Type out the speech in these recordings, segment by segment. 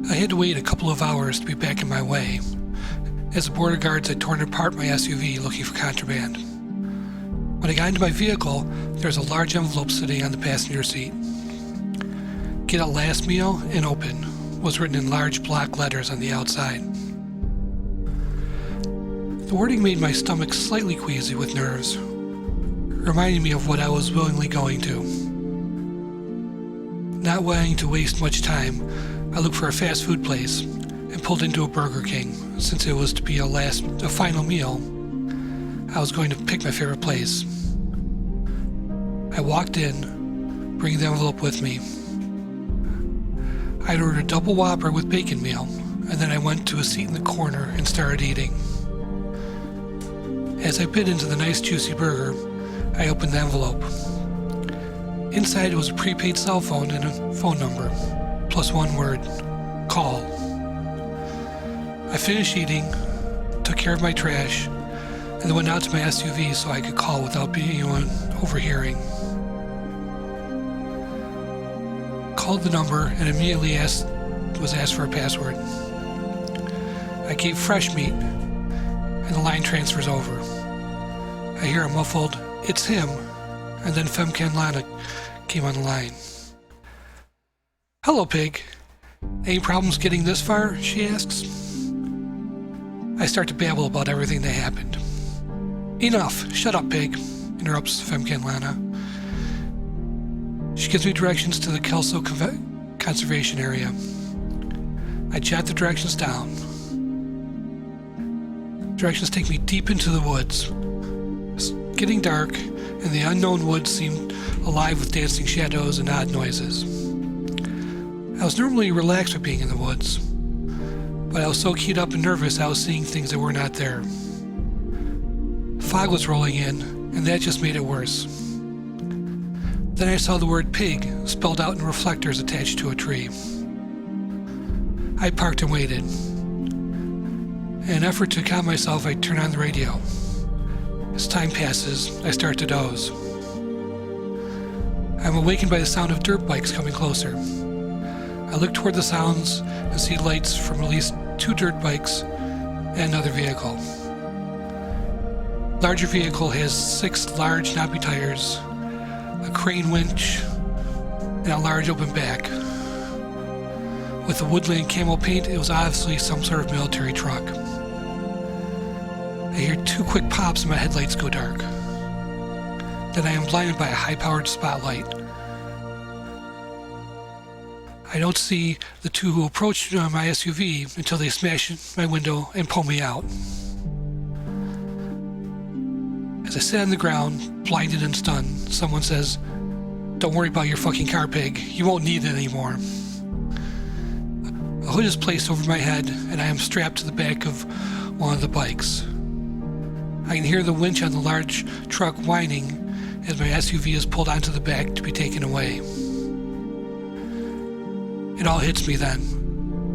I had to wait a couple of hours to be back in my way. As the border guards had torn apart my SUV looking for contraband. When I got into my vehicle, there was a large envelope sitting on the passenger seat. "Get a last meal and open," was written in large block letters on the outside. The wording made my stomach slightly queasy with nerves, reminding me of what I was willingly going to. Not wanting to waste much time, I looked for a fast food place and pulled into a Burger King. Since it was to be a final meal, I was going to pick my favorite place. I walked in, bringing the envelope with me. I'd ordered a double Whopper with bacon meal, and then I went to a seat in the corner and started eating. As I bit into the nice juicy burger, I opened the envelope. Inside was a prepaid cell phone and a phone number, plus one word: call. I finished eating, took care of my trash, and then went out to my SUV so I could call without anyone overhearing. Called the number and immediately was asked for a password. I gave fresh meat, and the line transfers over. I hear a muffled, "It's him," and then Femcan Lana came on the line. "Hello, Pig. Any problems getting this far?" she asks. I start to babble about everything that happened. "Enough! Shut up, Pig," interrupts Femcan Lana. She gives me directions to the Kelso Conservation Area. I jot the directions down. Directions take me deep into the woods. It's getting dark, and the unknown woods seemed alive with dancing shadows and odd noises. I was normally relaxed with being in the woods, but I was so keyed up and nervous I was seeing things that were not there. Fog was rolling in, and that just made it worse. Then I saw the word pig spelled out in reflectors attached to a tree. I parked and waited. In an effort to calm myself, I turn on the radio. As time passes, I start to doze. I'm awakened by the sound of dirt bikes coming closer. I look toward the sounds and see lights from at least 2 dirt bikes and another vehicle. The larger vehicle has 6 large knobby tires, a crane winch, and a large open back. With the woodland camo paint, it was obviously some sort of military truck. I hear 2 quick pops and my headlights go dark. Then I am blinded by a high-powered spotlight. I don't see the 2 who approached my SUV until they smash my window and pull me out. As I sit on the ground, blinded and stunned, someone says, "Don't worry about your fucking car, Pig. You won't need it anymore." A hood is placed over my head, and I am strapped to the back of one of the bikes. I can hear the winch on the large truck whining as my SUV is pulled onto the back to be taken away. It all hits me then.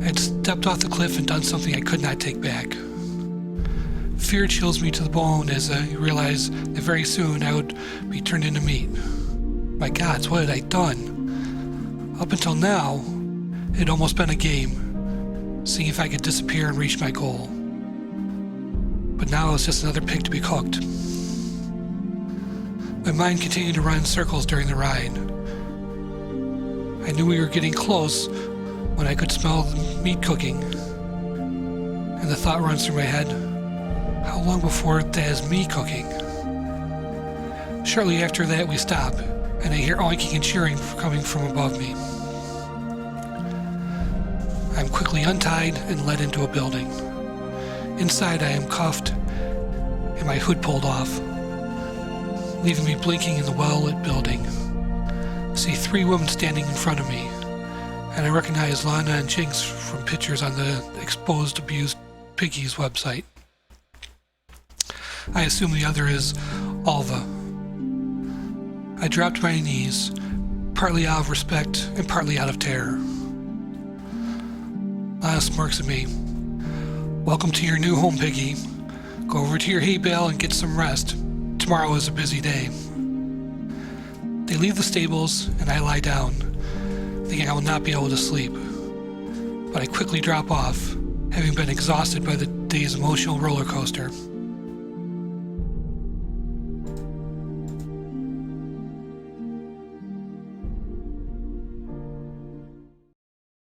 I'd stepped off the cliff and done something I could not take back. Fear chills me to the bone as I realize that very soon I would be turned into meat. My gods, what had I done? Up until now, it had almost been a game, seeing if I could disappear and reach my goal. But now it was just another pig to be cooked. My mind continued to run in circles during the ride. I knew we were getting close when I could smell the meat cooking, and the thought runs through my head, how long before that is me cooking? Shortly after that we stop, and I hear oinking and cheering coming from above me. I'm quickly untied and led into a building. Inside I am cuffed and my hood pulled off, leaving me blinking in the well-lit building. I see 3 women standing in front of me, and I recognize Lana and Jinx from pictures on the Exposed Abused Piggie's website. I assume the other is Alva. I dropped to my knees, partly out of respect and partly out of terror. Lana smirks at me. "Welcome to your new home, Piggie. Go over to your hay bale and get some rest. Tomorrow is a busy day." They leave the stables and I lie down, thinking I will not be able to sleep. but I quickly drop off, having been exhausted by the day's emotional roller coaster.